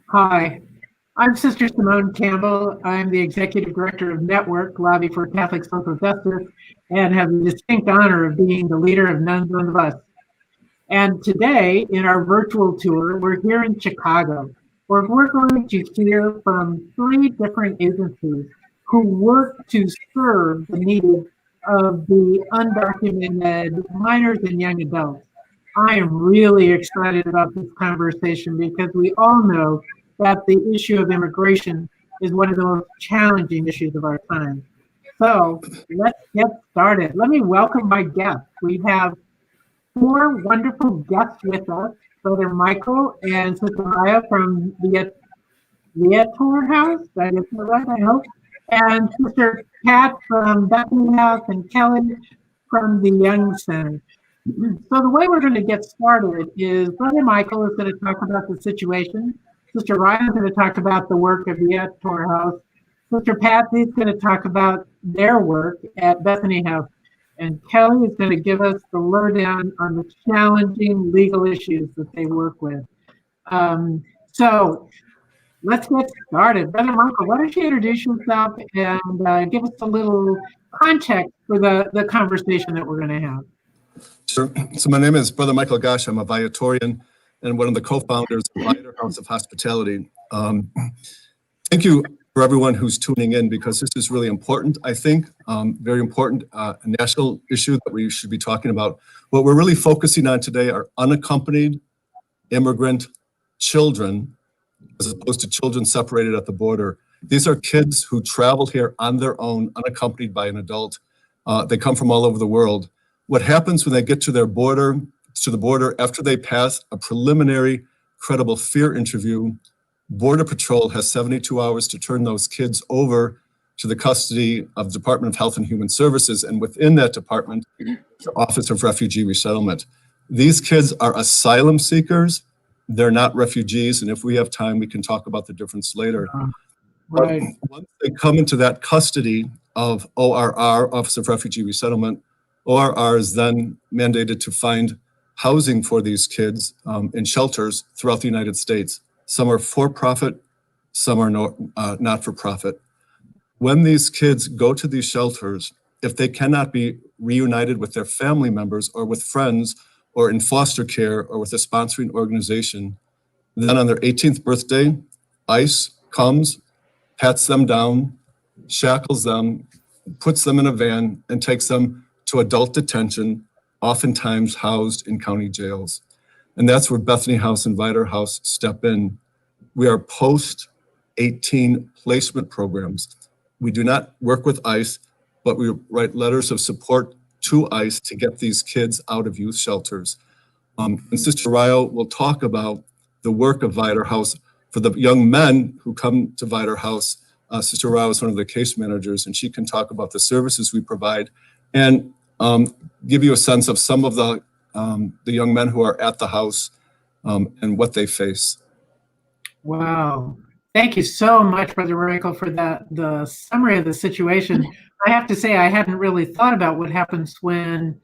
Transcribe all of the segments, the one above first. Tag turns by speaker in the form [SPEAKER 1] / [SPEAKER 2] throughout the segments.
[SPEAKER 1] Hi, I'm Sister Simone Campbell. I'm the Executive Director of Network, Lobby for Catholic Social Justice, and have the distinct honor of being the leader of Nuns on the Bus. And today, in our virtual tour, we're here in Chicago, where we're going to hear from 3 different agencies who work to serve the needs of the undocumented minors and young adults. I am really excited about this conversation because we all know that the issue of immigration is one of the most challenging issues of our time. So let's get started. Let me welcome my guests. We have 4 wonderful guests with us, Brother Michael and Sister Maya from the Viator House, I guess that's right, I hope, and Sister Pat from Bethany House and Kelly from the Young Center. So the way we're going to get started is Brother Michael is going to talk about the situation. Sister Ryan is going to talk about the work of the Viator House. Sister Patsy is going to talk about their work at Bethany House. And Kelly is going to give us the lowdown on the challenging legal issues that they work with. So let's get started. Brother Michael, why don't you introduce yourself and give us a little context for the conversation that we're going to have.
[SPEAKER 2] Sure. So my name is Brother Michael Gosh. I'm a Viatorian and one of the co-founders of Viator House of Hospitality. Thank you for everyone who's tuning in, because this is really important, I think, very important, a national issue that we should be talking about. What we're really focusing on today are unaccompanied immigrant children, as opposed to children separated at the border. These are kids who travel here on their own, unaccompanied by an adult. They come from all over the world. What happens when they get to the border, after they pass a preliminary credible fear interview, Border Patrol has 72 hours to turn those kids over to the custody of the Department of Health and Human Services, and within that department, the Office of Refugee Resettlement. These kids are asylum seekers. They're not refugees, and if we have time, we can talk about the difference later.
[SPEAKER 1] Right.
[SPEAKER 2] But once they come into that custody of ORR, Office of Refugee Resettlement, ORR is then mandated to find housing for these kids in shelters throughout the United States. Some are for-profit, some are not for-profit. When these kids go to these shelters, if they cannot be reunited with their family members or with friends or in foster care or with a sponsoring organization, then on their 18th birthday, ICE comes, pats them down, shackles them, puts them in a van, and takes them to adult detention, oftentimes housed in county jails. And that's where Bethany House and Viator House step in. We are post-18 placement programs. We do not work with ICE, but we write letters of support to ICE to get these kids out of youth shelters. And Sister Ryo will talk about the work of Viator House for the young men who come to Viator House. Sister Ryo is one of the case managers, and she can talk about the services we provide and give you a sense of some of the young men who are at the house and what they face.
[SPEAKER 1] Wow. Thank you so much, Brother Michael, for the summary of the situation. I have to say, I hadn't really thought about what happens when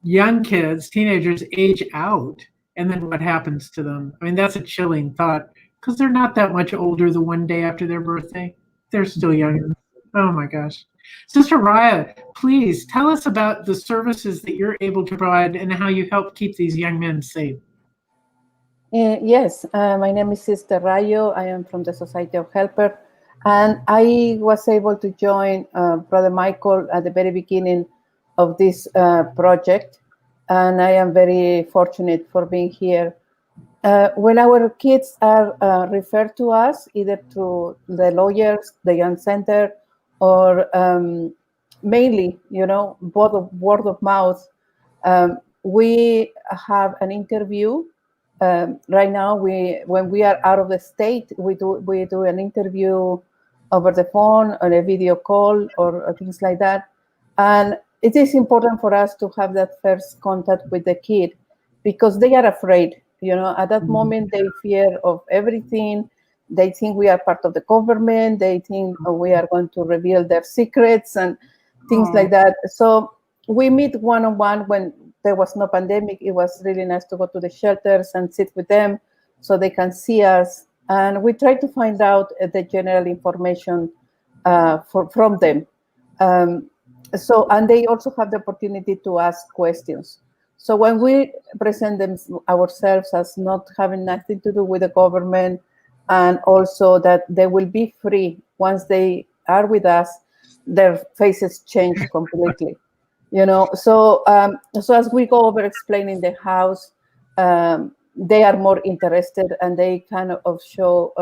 [SPEAKER 1] young kids, teenagers, age out, and then what happens to them. I mean, that's a chilling thought, because they're not that much older the one day after their birthday. They're still young. Oh my gosh. Sister Raya, please tell us about the services that you're able to provide and how you help keep these young men safe.
[SPEAKER 3] Yes, my name is Sister Rayo. I am from the Society of Helper, and I was able to join Brother Michael at the very beginning of this project, and I am very fortunate for being here. When our kids are referred to us, either through the lawyers, the Young Center, or mainly, word of mouth, we have an interview. Right now, when we are out of the state, we do an interview over the phone or a video call or things like that. And it is important for us to have that first contact with the kid, because they are afraid. At that moment, they fear of everything. They think we are part of the government. They think we are going to reveal their secrets and things like that. So we meet one-on-one when there was no pandemic. It was really nice to go to the shelters and sit with them so they can see us. and we try to find out the general information from them. And they also have the opportunity to ask questions. So when we present them ourselves as not having nothing to do with the government, and also that they will be free once they are with us, their faces change completely. So as we go over explaining the house, they are more interested, and they kind of show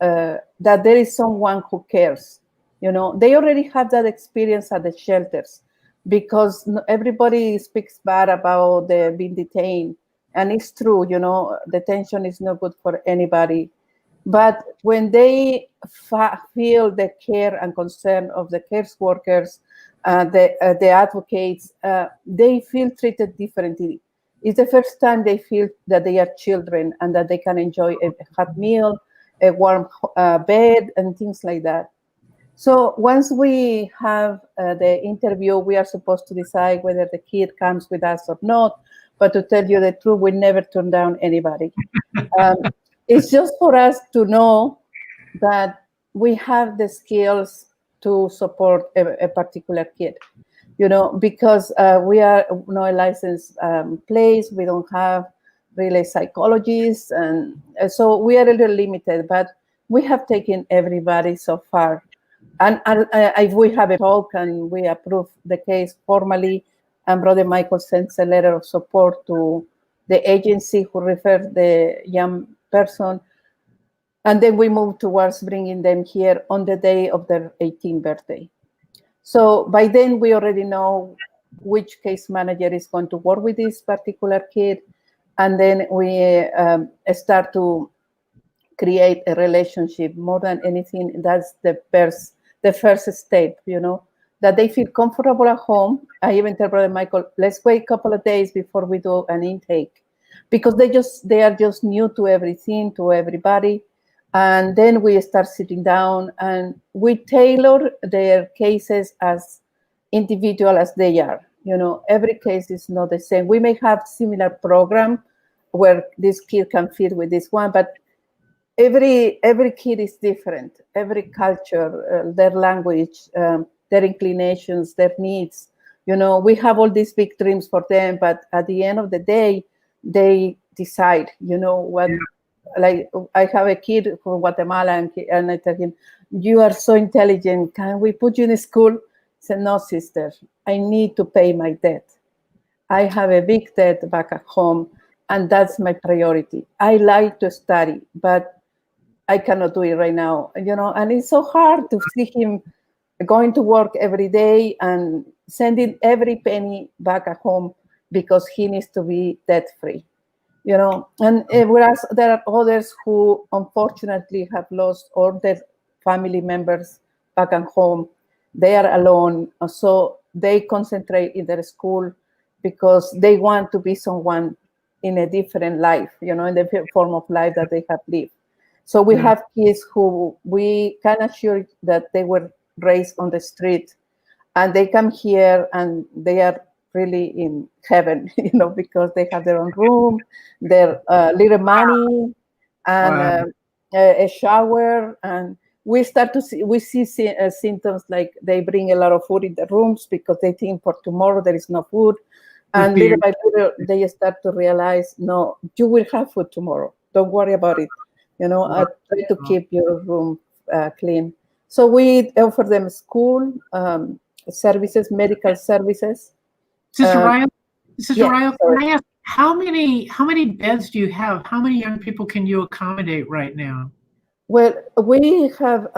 [SPEAKER 3] that there is someone who cares. They already have that experience at the shelters, because everybody speaks bad about being detained, and it's true. Detention is not good for anybody. But when they feel the care and concern of the case workers, the advocates, they feel treated differently. It's the first time they feel that they are children and that they can enjoy a hot meal, a warm bed, and things like that. So once we have the interview, we are supposed to decide whether the kid comes with us or not. But to tell you the truth, we never turn down anybody. It's just for us to know that we have the skills to support a particular kid, because we are not a licensed place. We don't have really psychologists, and so we are a little limited, but we have taken everybody so far. And if we have a talk and we approve the case formally, and Brother Michael sends a letter of support to the agency who referred the young person, and then we move towards bringing them here on the day of their 18th birthday. So by then we already know which case manager is going to work with this particular kid, and then we start to create a relationship. More than anything, that's the first step, that they feel comfortable at home. I even tell Brother Michael, let's wait a couple of days before we do an intake, because they are just new to everything, to everybody. And then we start sitting down and we tailor their cases as individual as they are. Every case is not the same. We may have similar program where this kid can fit with this one, but every kid is different. Every culture, their language, their inclinations, their needs. We have all these big dreams for them, but at the end of the day, they decide. What. Like, I have a kid from Guatemala, and I tell him, "You are so intelligent. Can we put you in school?" He said, "No, sister. I need to pay my debt. I have a big debt back at home, and that's my priority. I like to study, but I cannot do it right now." And it's so hard to see him going to work every day and sending every penny back at home because he needs to be debt-free. And whereas there are others who unfortunately have lost all their family members back at home, they are alone. So they concentrate in their school because they want to be someone in a different life, in the form of life that they have lived. So we have kids who we can assure that they were raised on the street, and they come here and they are really in heaven, because they have their own room, their little money, and a shower. And we see symptoms like they bring a lot of food in the rooms because they think for tomorrow there is no food. And little by little, they start to realize, no, you will have food tomorrow. Don't worry about it. Try to keep your room clean. So we offer them school services, medical services.
[SPEAKER 1] Sister Ryle,
[SPEAKER 3] yeah,
[SPEAKER 1] can I ask, how many beds do you have? How many young people can you accommodate right now?
[SPEAKER 3] Well, we have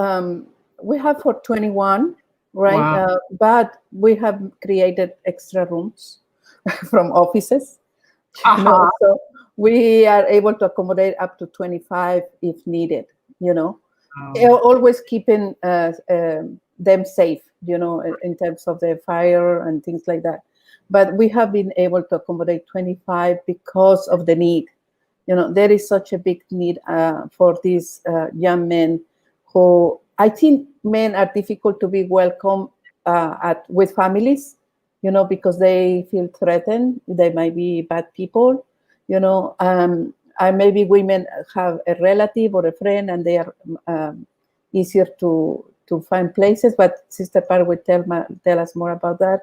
[SPEAKER 3] for 21, right?
[SPEAKER 1] Wow.
[SPEAKER 3] But we have created extra rooms from offices. So we are able to accommodate up to 25 if needed. Always keeping them safe. In terms of the fire and things like that. But we have been able to accommodate 25 because of the need. There is such a big need for these young men who, I think men are difficult to be welcome with families, because they feel threatened. They might be bad people, maybe women have a relative or a friend, and they are easier to find places. But Sister Pat will tell us more about that.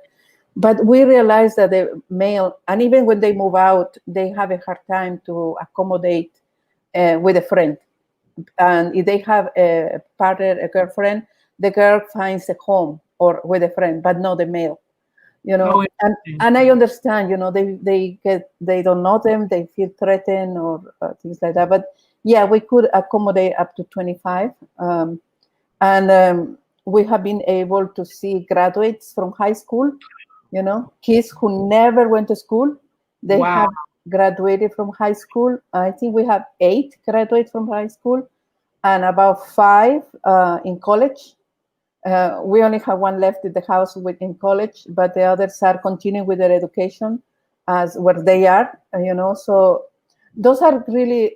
[SPEAKER 3] But we realize that the male, and even when they move out, they have a hard time to accommodate with a friend. And if they have a partner, a girlfriend, the girl finds a home or with a friend, but not the male. You know, and I understand. You know, they don't know them, they feel threatened or things like that. But yeah, we could accommodate up to 25, and we have been able to see graduates from high school. You know, kids who never went to school, they have graduated from high school. I think we have 8 graduates from high school, and about 5 in college. We only have 1 left in the house in college, but the others are continuing with their education as where they are, you know. So those are really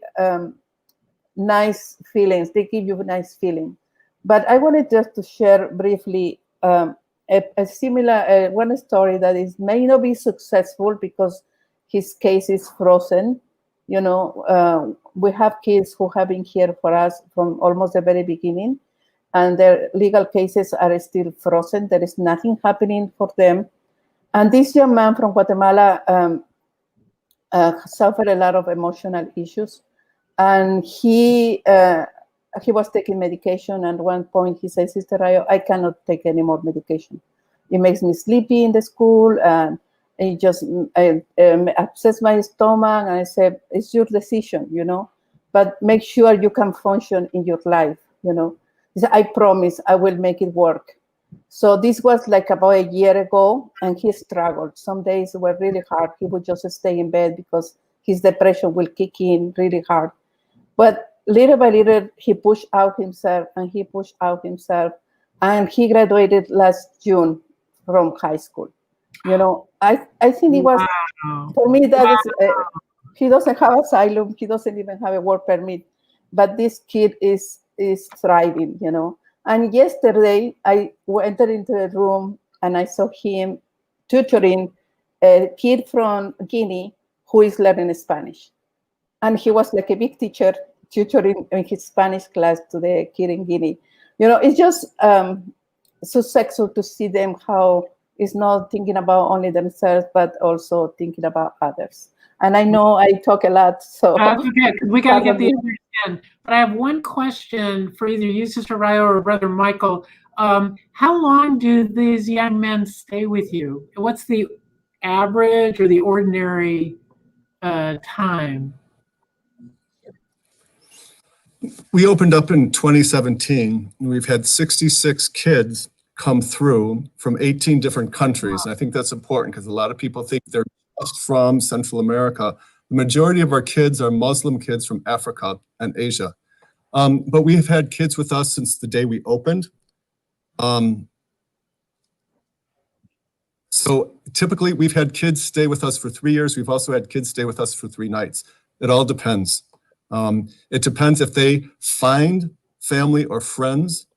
[SPEAKER 3] nice feelings. They give you a nice feeling. But I wanted just to share briefly a similar one story that may not be successful because his case is frozen. You know, we have kids who have been here for us from almost the very beginning, and their legal cases are still frozen. There is nothing happening for them. And this young man from Guatemala suffered a lot of emotional issues. And he was taking medication. And at one point he said, Sister Rayo, I cannot take any more medication. It makes me sleepy in the school, and it just upsets my stomach. And I said, it's your decision, you know, but make sure you can function in your life, you know. He said, I promise I will make it work. So this was like about a year ago, and he struggled. Some days were really hard. He would just stay in bed because his depression will kick in really hard. But little by little, he pushed out himself, and he pushed out himself, and he graduated last June from high school. You know, I think it was, for me, that is, he doesn't have asylum. He doesn't even have a work permit. But this kid is thriving, you know. And yesterday, I entered into a room, and I saw him tutoring a kid from Guinea who is learning Spanish. And he was like a big teacher tutoring in his Spanish class to the kid in Guinea. You know, it's just so sexual to see them, how it's not thinking about only themselves, but also thinking about others. And I know I talk a lot, so
[SPEAKER 1] that's okay. We got to get the others in. But I have one question for either you, Sister Rayo, or Brother Michael. How long do these young men stay with you? What's the average or the ordinary time?
[SPEAKER 2] We opened up in 2017, and we've had 66 kids come through from 18 different countries. And I think that's important because a lot of people think they're just from Central America. The majority of our kids are Muslim kids from Africa and Asia. But we have had kids with us since the day we opened. So typically we've had kids stay with us for 3 years. We've also had kids stay with us for 3 nights. It all depends. It depends if they find family or friends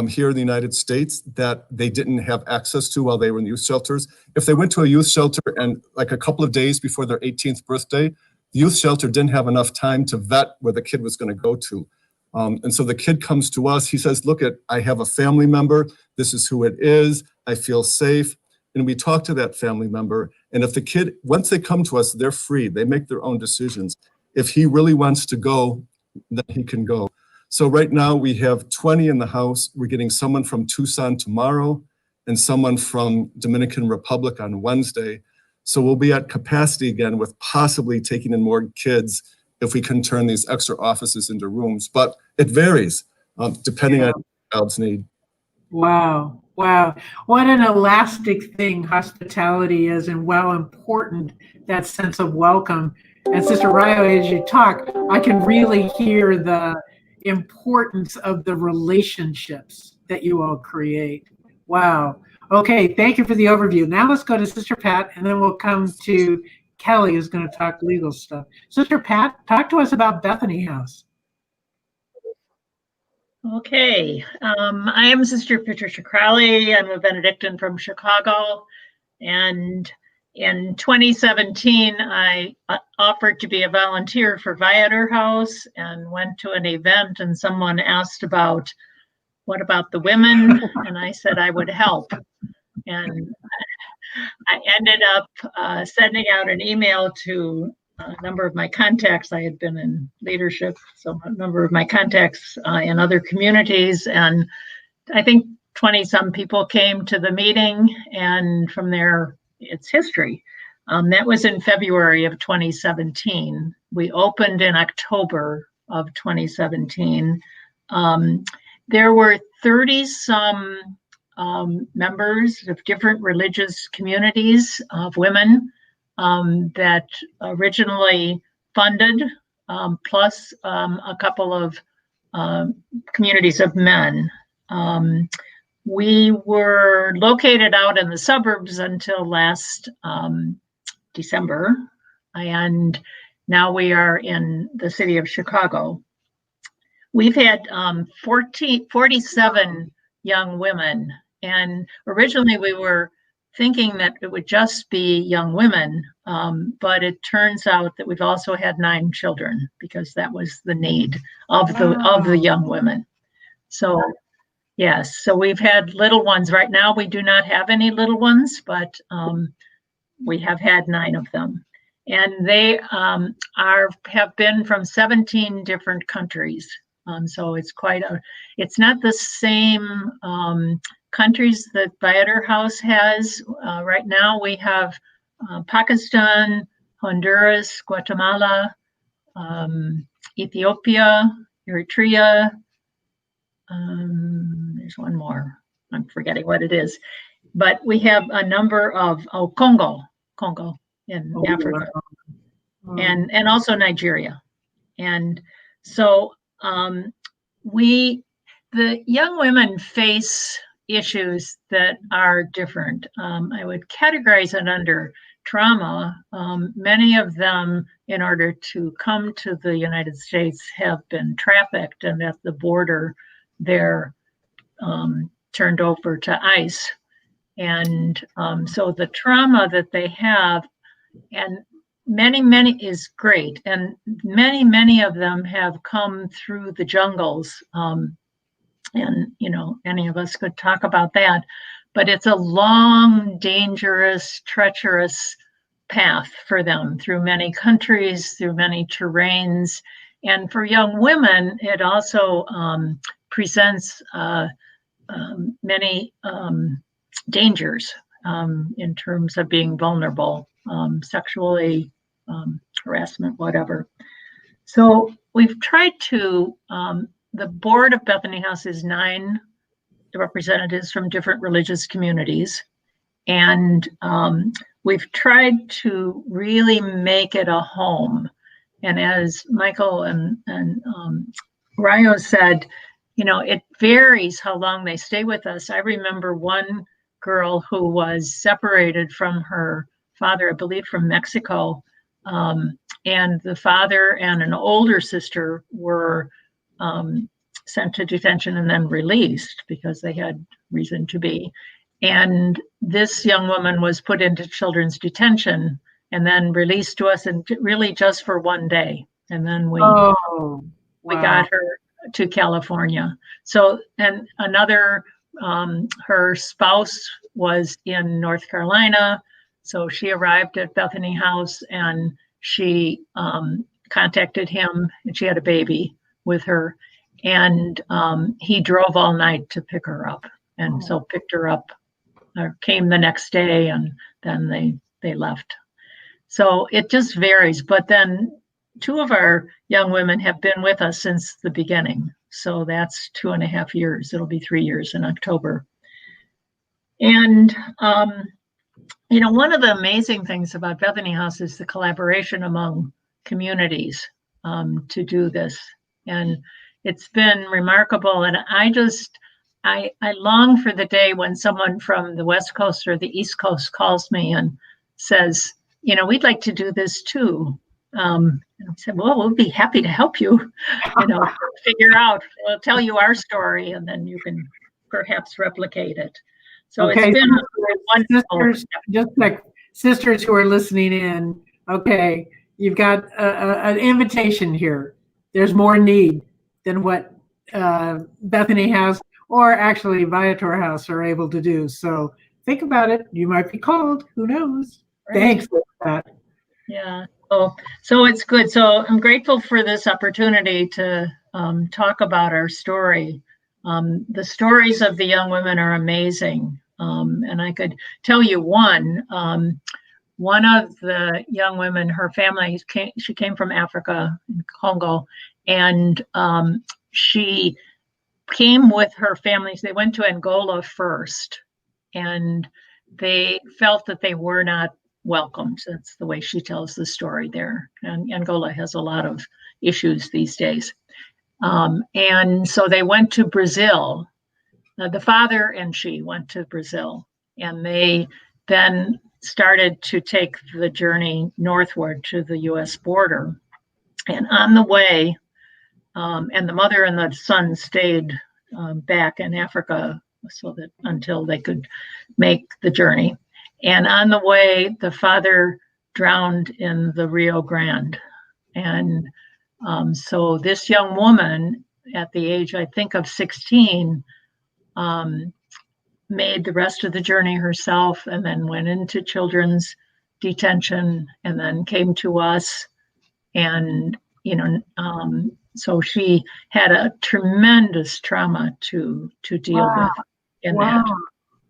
[SPEAKER 2] here in the United States that they didn't have access to while they were in youth shelters. If they went to a youth shelter and like a couple of days before their 18th birthday, the youth shelter didn't have enough time to vet where the kid was going to go to. And so the kid comes to us, he says, look, I have a family member, this is who it is, I feel safe. And we talk to that family member. And if the kid, once they come to us, they're free, they make their own decisions. If he really wants to go, then he can go. So right now we have 20 in the house. We're getting someone from Tucson tomorrow and someone from Dominican Republic on Wednesday. So we'll be at capacity again with possibly taking in more kids if we can turn these extra offices into rooms. But it varies depending on the child's need.
[SPEAKER 1] Wow. Wow. What an elastic thing hospitality is, and how important that sense of welcome. And Sister Rayo, as you talk, I can really hear the importance of the relationships that you all create. Wow. Okay, thank you for the overview. Now let's go to Sister Pat, and then we'll come to Kelly, who's going to talk legal stuff. Sister Pat, talk to us about Bethany House.
[SPEAKER 4] Okay, I am Sister Patricia Crowley. I'm a Benedictine from Chicago, and in 2017, I offered to be a volunteer for Viator House and went to an event, and someone asked about, what about the women? And I said I would help. And I ended up sending out an email to a number of my contacts. I had been in leadership, so a number of my contacts in other communities. And I think 20 some people came to the meeting, and from there, it's history. That was in February of 2017. We opened in October of 2017. There were 30 some members of different religious communities of women that originally funded, plus a couple of communities of men. We were located out in the suburbs until last December, and now we are in the city of Chicago. We've had 47 young women, and originally we were thinking that it would just be young women, but it turns out that we've also had 9 children, because that was the need of the young women. So yes, so we've had little ones. Right now we do not have any little ones, but we have had 9 of them, and they have been from 17 different countries. So it's it's not the same countries that Viator House has. Right now we have Pakistan, Honduras, Guatemala, Ethiopia, Eritrea. There's one more. I'm forgetting what it is. But we have a number of, Congo in Africa, and also Nigeria. And so the young women face issues that are different. I would categorize it under trauma. Many of them, in order to come to the United States, have been trafficked, and at the border they're turned over to ICE. And so the trauma that they have, and many is great, and many of them have come through the jungles, and any of us could talk about that, but it's a long, dangerous, treacherous path for them through many countries, through many terrains. And for young women, it also presents many dangers in terms of being vulnerable, sexually, harassment, whatever. So we've tried to, the board of Bethany House is 9 representatives from different religious communities. And we've tried to really make it a home. And as Michael and Rayo said, it varies how long they stay with us. I remember one girl who was separated from her father, I believe from Mexico, and the father and an older sister were sent to detention and then released because they had reason to be. And this young woman was put into children's detention and then released to us, and really just for one day. And then we got her to California. So, and another, her spouse was in North Carolina. So she arrived at Bethany House, and she contacted him, and she had a baby with her. And he drove all night to pick her up. And so picked her up, or came the next day, and then they left. So it just varies. But then 2 of our young women have been with us since the beginning. So that's 2.5 years. It'll be 3 years in October. And, one of the amazing things about Bethany House is the collaboration among communities to do this. And it's been remarkable. And I long for the day when someone from the West Coast or the East Coast calls me and says, we'd like to do this too. And I said, well, we'll be happy to help you, figure out, we'll tell you our story, and then you can perhaps replicate it. So okay, it's been wonderful.
[SPEAKER 1] Sisters, just a sisters who are listening in, okay, you've got an invitation here. There's more need than what Bethany House or actually Viator House are able to do. So think about it. You might be called. Who knows?
[SPEAKER 4] Right.
[SPEAKER 1] Thanks for that.
[SPEAKER 4] Yeah. So it's good. So I'm grateful for this opportunity to talk about our story. The stories of the young women are amazing. And I could tell you one. One of the young women, her family she came from Africa, Congo, and she came with her families. They went to Angola first, and they felt that they were not welcomed. That's the way she tells the story there. And Angola has a lot of issues these days. And so they went to Brazil. The father and she went to Brazil, and they then started to take the journey northward to the US border. And on the way, and the mother and the son stayed back in Africa so that until they could make the journey. And on the way, the father drowned in the Rio Grande. And so this young woman at the age, I think, of 16, made the rest of the journey herself and then went into children's detention and then came to us. And, so she had a tremendous trauma to deal with in that.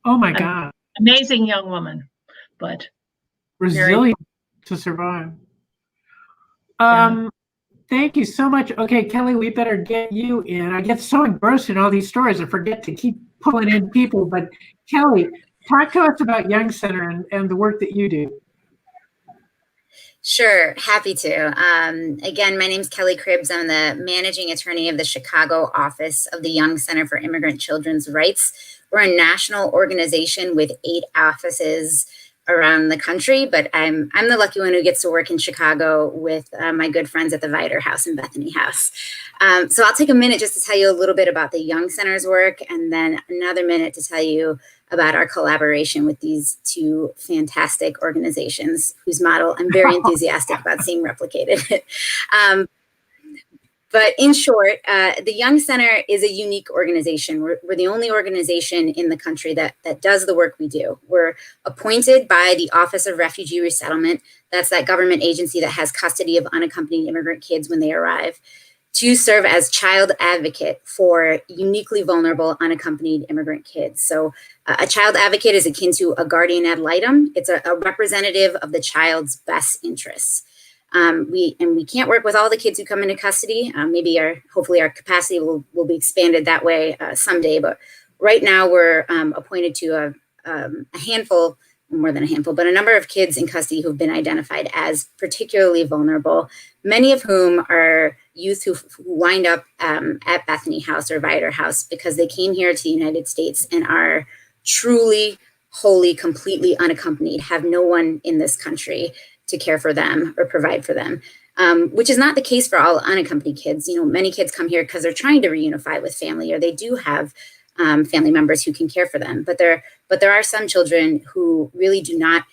[SPEAKER 1] Oh my God.
[SPEAKER 4] Amazing young woman, but
[SPEAKER 1] resilient to survive. Thank you so much. Okay, Kelly, we better get you in. I get so engrossed in all these stories, I forget to keep pulling in people. But Kelly, talk to us about Young Center and the work that you do.
[SPEAKER 5] Sure, happy to. Again, my name is Kelly Cribbs. I'm the managing attorney of the Chicago office of the Young Center for Immigrant Children's Rights. We're a national organization with 8 offices around the country, but I'm the lucky one who gets to work in Chicago with my good friends at the Viator House and Bethany House. So I'll take a minute just to tell you a little bit about the Young Center's work, and then another minute to tell you about our collaboration with these 2 fantastic organizations whose model I'm very enthusiastic about seeing replicated. But in short, the Young Center is a unique organization. We're the only organization in the country that does the work we do. We're appointed by the Office of Refugee Resettlement. That's that government agency that has custody of unaccompanied immigrant kids when they arrive, to serve as child advocate for uniquely vulnerable unaccompanied immigrant kids. So a child advocate is akin to a guardian ad litem. It's a representative of the child's best interests. We can't work with all the kids who come into custody. Hopefully our capacity will be expanded that way someday. But right now we're appointed to a handful, more than a handful, but a number of kids in custody who've been identified as particularly vulnerable, many of whom are youth who wind up at Bethany House or Viator House because they came here to the United States and are truly, wholly, completely unaccompanied, have no one in this country to care for them or provide for them, which is not the case for all unaccompanied kids. Many kids come here because they're trying to reunify with family, or they do have family members who can care for them. But there are some children who really do not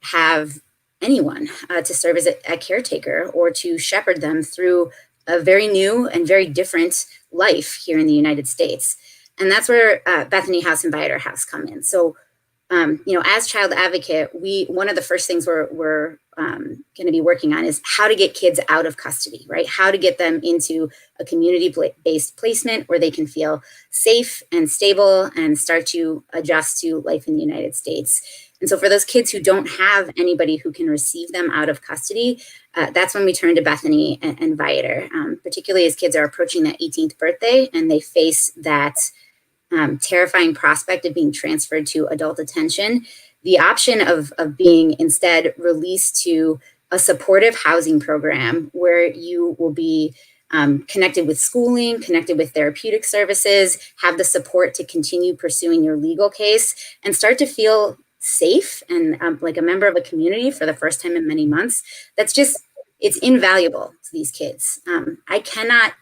[SPEAKER 5] have anyone to serve as a caretaker or to shepherd them through a very new and very different life here in the United States. And that's where Bethany House and Viator House come in. So, as child advocate, one of the first things we're going to be working on is how to get kids out of custody, right? How to get them into a community-based placement where they can feel safe and stable and start to adjust to life in the United States. And so for those kids who don't have anybody who can receive them out of custody, that's when we turn to Bethany and Viator, particularly as kids are approaching that 18th birthday and they face that terrifying prospect of being transferred to adult detention. The option of being instead released to a supportive housing program where you will be connected with schooling, connected with therapeutic services, have the support to continue pursuing your legal case, and start to feel safe and like a member of a community for the first time in many months. It's invaluable to these kids. I cannot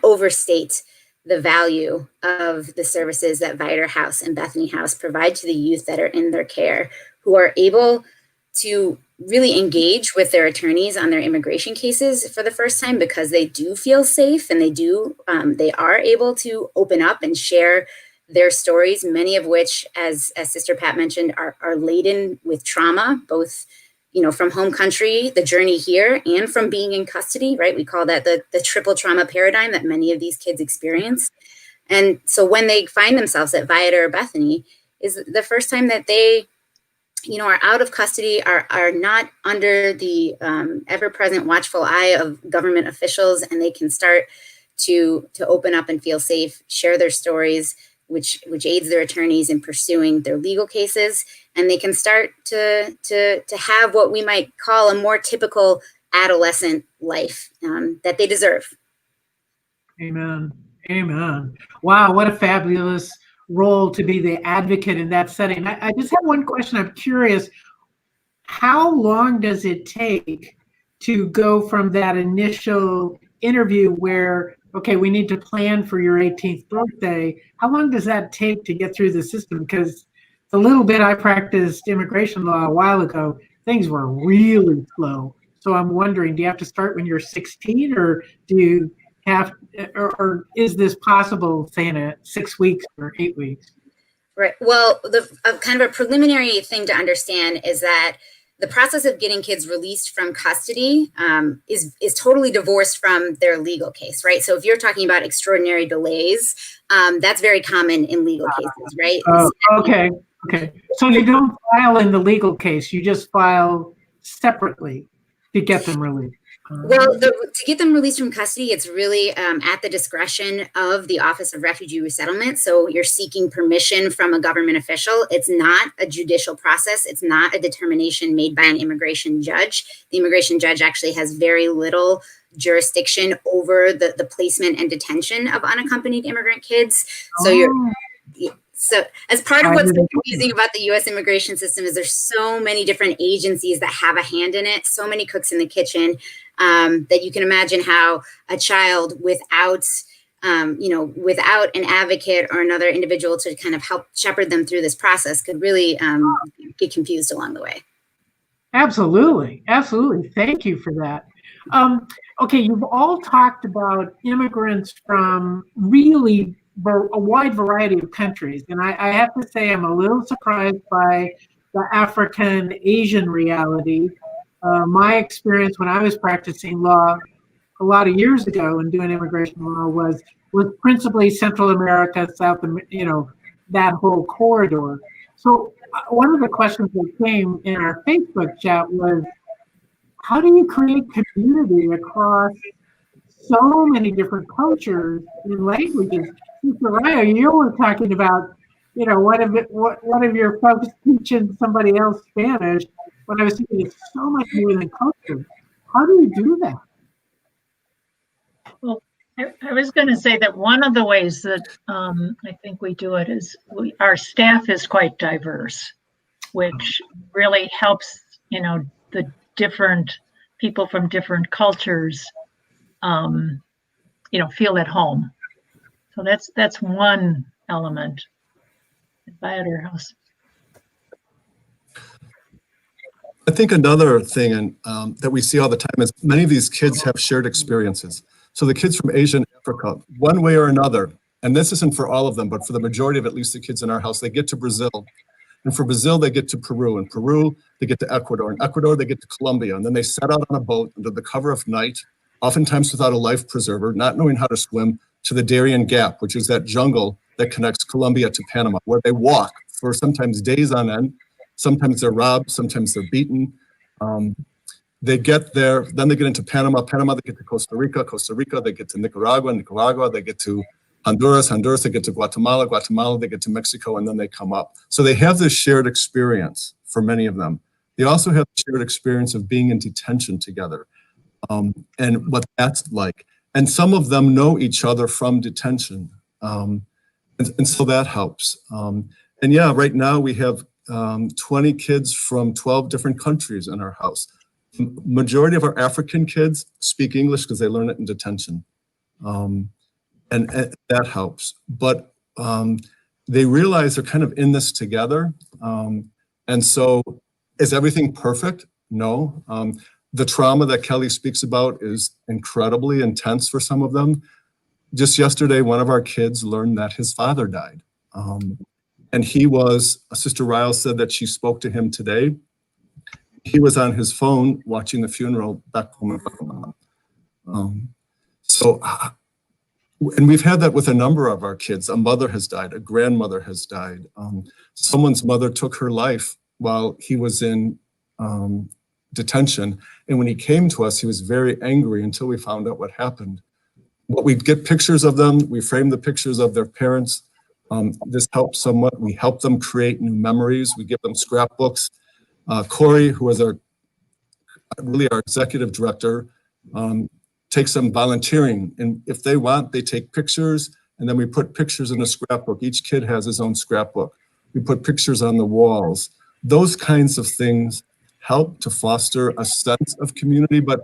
[SPEAKER 5] overstate the value of the services that Viator House and Bethany House provide to the youth that are in their care, who are able to really engage with their attorneys on their immigration cases for the first time, because they do feel safe and they are able to open up and share their stories, many of which, as Sister Pat mentioned, are laden with trauma, both from home country, the journey here, and from being in custody, right? We call that the triple trauma paradigm that many of these kids experience. And so when they find themselves at Viator or Bethany, is the first time that they are out of custody, are not under the ever-present watchful eye of government officials, and they can start to open up and feel safe, share their stories, which aids their attorneys in pursuing their legal cases, and they can start to have what we might call a more typical adolescent life that they deserve.
[SPEAKER 1] Amen. Amen. Wow, what a fabulous role to be the advocate in that setting. I just have one question. I'm curious, how long does it take to go from that initial interview where, okay, we need to plan for your 18th birthday? How long does that take to get through the system? Because the little bit I practiced immigration law a while ago, things were really slow. So I'm wondering, do you have to start when you're 16, or do you have, or is this possible, say, in 6 weeks or 8 weeks?
[SPEAKER 5] Right. Well, the kind of a preliminary thing to understand is that the process of getting kids released from custody is totally divorced from their legal case, right? So if you're talking about extraordinary delays, that's very common in legal cases, right?
[SPEAKER 1] Okay. So you don't file in the legal case; you just file separately to get them released.
[SPEAKER 5] Well, to get them released from custody, it's really at the discretion of the Office of Refugee Resettlement. So you're seeking permission from a government official. It's not a judicial process. It's not a determination made by an immigration judge. The immigration judge actually has very little jurisdiction over the placement and detention of unaccompanied immigrant kids. So as part of what's so confusing about the U.S. immigration system is there's so many different agencies that have a hand in it, so many cooks in the kitchen, that you can imagine how a child without an advocate or another individual to kind of help shepherd them through this process could really get confused along the way.
[SPEAKER 1] Absolutely. Thank you for that. Okay, you've all talked about immigrants from really a wide variety of countries. And I have to say, I'm a little surprised by the African Asian reality. My experience when I was practicing law a lot of years ago and doing immigration law was principally Central America, South, that whole corridor. So one of the questions that came in our Facebook chat was, how do you create community across so many different cultures and languages? Sister Raya, you were talking about, one of your folks teaching somebody else Spanish. When I was thinking, it's so much more than culture. How do you do that?
[SPEAKER 4] Well, I was going to say that one of the ways that I think we do it is our staff is quite diverse, which really helps, the different people from different cultures, feel at home. So that's one element at Viator House.
[SPEAKER 2] I think another thing that we see all the time is many of these kids have shared experiences. So the kids from Asia and Africa, one way or another, and this isn't for all of them, but for the majority of at least the kids in our house, they get to Brazil. And for Brazil, they get to Peru. And Peru, they get to Ecuador. And Ecuador, they get to Colombia. And then they set out on a boat under the cover of night, oftentimes without a life preserver, not knowing how to swim, to the Darien Gap, which is that jungle that connects Colombia to Panama, where they walk for sometimes days on end. Sometimes they're robbed, sometimes they're beaten. They get there, then they get into Panama, they get to Costa Rica, they get to Nicaragua, they get to Honduras, they get to Guatemala, they get to Mexico, and then they come up. So they have this shared experience for many of them. They also have the shared experience of being in detention together and what that's like. And some of them know each other from detention. And so that helps. And yeah, right now we have 20 kids from 12 different countries in our house. Majority of our African kids speak English because they learn it in detention. And that helps. But they realize they're kind of in this together. And so Is everything perfect? No. The trauma that Kelly speaks about is incredibly intense for some of them. Just yesterday, one of our kids learned that his father died. And Sister Ryle said that she spoke to him today. He was on his phone watching the funeral back home. And we've had that with a number of our kids. A mother has died, a grandmother has died. Someone's mother took her life while he was in detention. And when he came to us, he was very angry until we found out what happened. But we'd get pictures of them. We frame the pictures of their parents. This helps somewhat. We help them create new memories. We give them scrapbooks. Corey, who is our executive director, takes them volunteering. And if they want, they take pictures, and then we put pictures in a scrapbook. Each kid has his own scrapbook. We put pictures on the walls. Those kinds of things help to foster a sense of community, but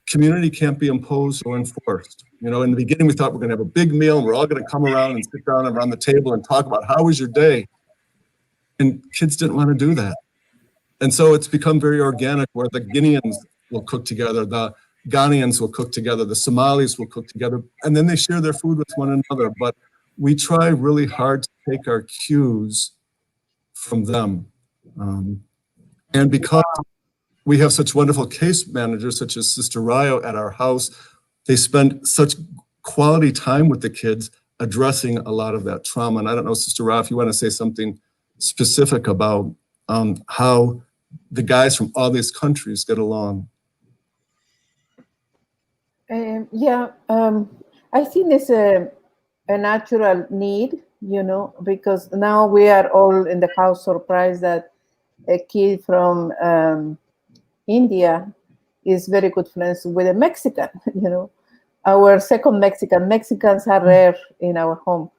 [SPEAKER 2] community can't be imposed or enforced. In the beginning, we thought we're going to have a big meal and we're all going to come around and sit down around the table and talk about how was your day. And kids didn't want to do that. And so it's become very organic, where the Guineans will cook together, the Ghanaians will cook together, the Somalis will cook together, and then they share their food with one another. But we try really hard to take our cues from them. And because we have such wonderful case managers, such as Sister Rayo at our house, they spend such quality time with the kids addressing a lot of that trauma. And I don't know, Sister Rayo, if you want to say something specific about how the guys from all these countries get along.
[SPEAKER 3] I think it's a natural need, because now we are all in the house surprised that a kid from India is very good friends with a Mexican, Our second Mexicans are rare in our home.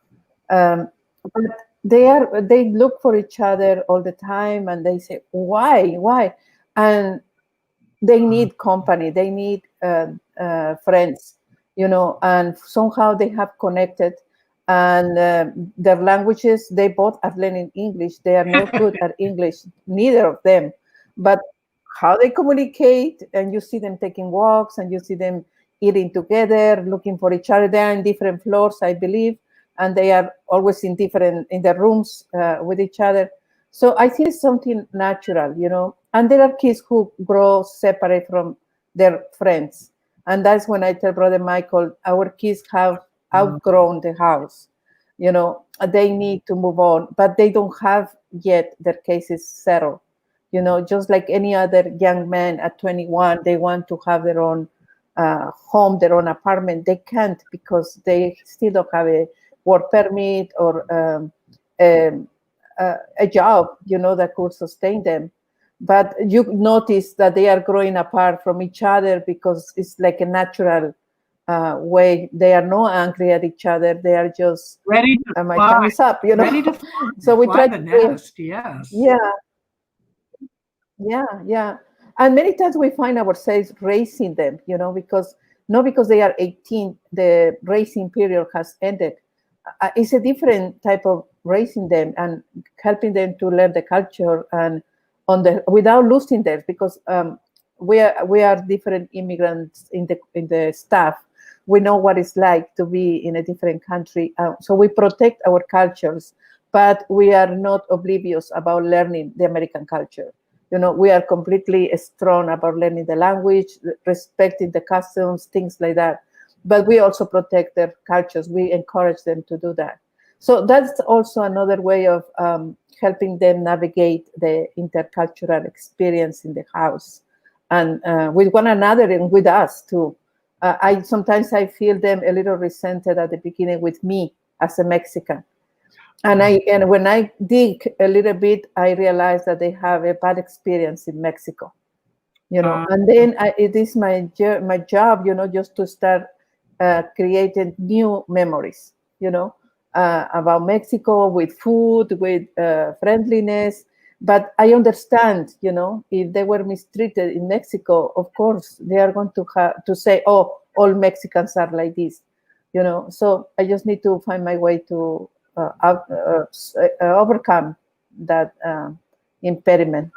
[SPEAKER 3] But they look for each other all the time, and they say, why? And they need company, they need friends, and somehow they have connected. And their languages, they both are learning English. They are not good at English, neither of them. But how they communicate, and you see them taking walks, and you see them eating together, looking for each other. They're in different floors, I believe, and they are always in their rooms with each other. So I think it's something natural, And there are kids who grow separate from their friends. And that's when I tell Brother Michael, our kids have outgrown the house. They need to move on, but they don't have yet their cases settled. Just like any other young man at 21, they want to have their own home, their own apartment. They can't, because they still don't have a work permit or a job, that could sustain them. But you notice that they are growing apart from each other because it's like a natural way. They are not angry at each other. They are just
[SPEAKER 1] ready to
[SPEAKER 3] my
[SPEAKER 1] fly.
[SPEAKER 3] time is up,
[SPEAKER 1] Ready to
[SPEAKER 3] so we try
[SPEAKER 1] the
[SPEAKER 3] to
[SPEAKER 1] nest. Yes.
[SPEAKER 3] Yeah. And many times we find ourselves raising them, because not because they are 18, the raising period has ended. It's a different type of raising them and helping them to learn the culture and without losing them, because we are different immigrants in the staff. We know what it's like to be in a different country, so we protect our cultures, but we are not oblivious about learning the American culture. We are completely strong about learning the language, respecting the customs, things like that. But we also protect their cultures. We encourage them to do that. So that's also another way of helping them navigate the intercultural experience in the house, and with one another and with us too. Sometimes I feel them a little resented at the beginning with me as a Mexican. And when I dig a little bit, I realize that they have a bad experience in Mexico, and then it is my job, just to start creating new memories, about Mexico, with food, with friendliness. But I understand, if they were mistreated in Mexico, of course, they are going to say, oh, all Mexicans are like this, So I just need to find my way to overcome that impediment.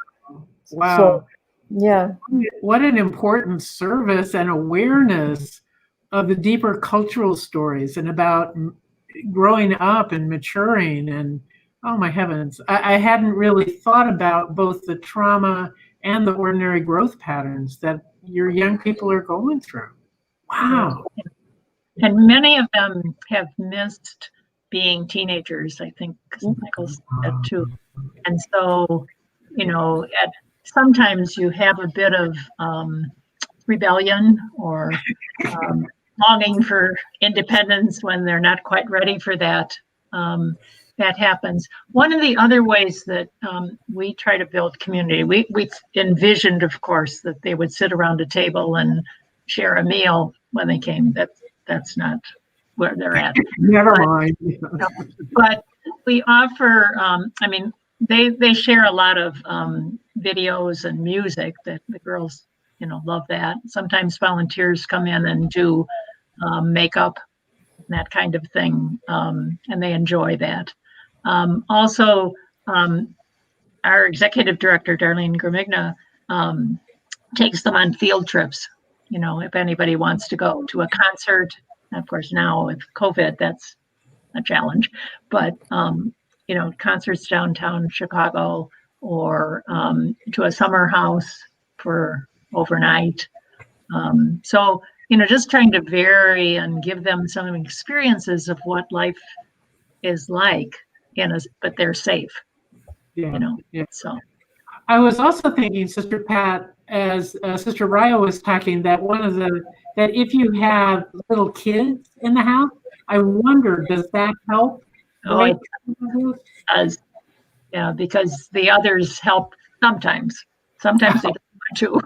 [SPEAKER 1] Wow.
[SPEAKER 3] So, yeah.
[SPEAKER 1] What an important service and awareness of the deeper cultural stories and about growing up and maturing. And oh my heavens, I hadn't really thought about both the trauma and the ordinary growth patterns that your young people are going through. Wow.
[SPEAKER 4] And many of them have missed being teenagers, I think Michael said too. And so, sometimes you have a bit of rebellion or longing for independence when they're not quite ready for that. That happens. One of the other ways that we try to build community, we envisioned, of course, that they would sit around a table and share a meal when they came. That's not where they're at.
[SPEAKER 1] Never mind.
[SPEAKER 4] But we offer, they share a lot of videos and music that the girls, love that. Sometimes volunteers come in and do makeup, that kind of thing, and they enjoy that. Also, our executive director, Darlene Gramigna, takes them on field trips. If anybody wants to go to a concert, of course, now with COVID, that's a challenge, but, concerts downtown Chicago or to a summer house for overnight. So, just trying to vary and give them some experiences of what life is like, but they're safe,
[SPEAKER 1] Yeah.
[SPEAKER 4] So.
[SPEAKER 1] I was also thinking, Sister Pat, as Sister Ryo was talking, that that if you have little kids in the house, I wonder, does that help?
[SPEAKER 4] Oh, it does. Yeah, because the others help sometimes. Sometimes they don't want to,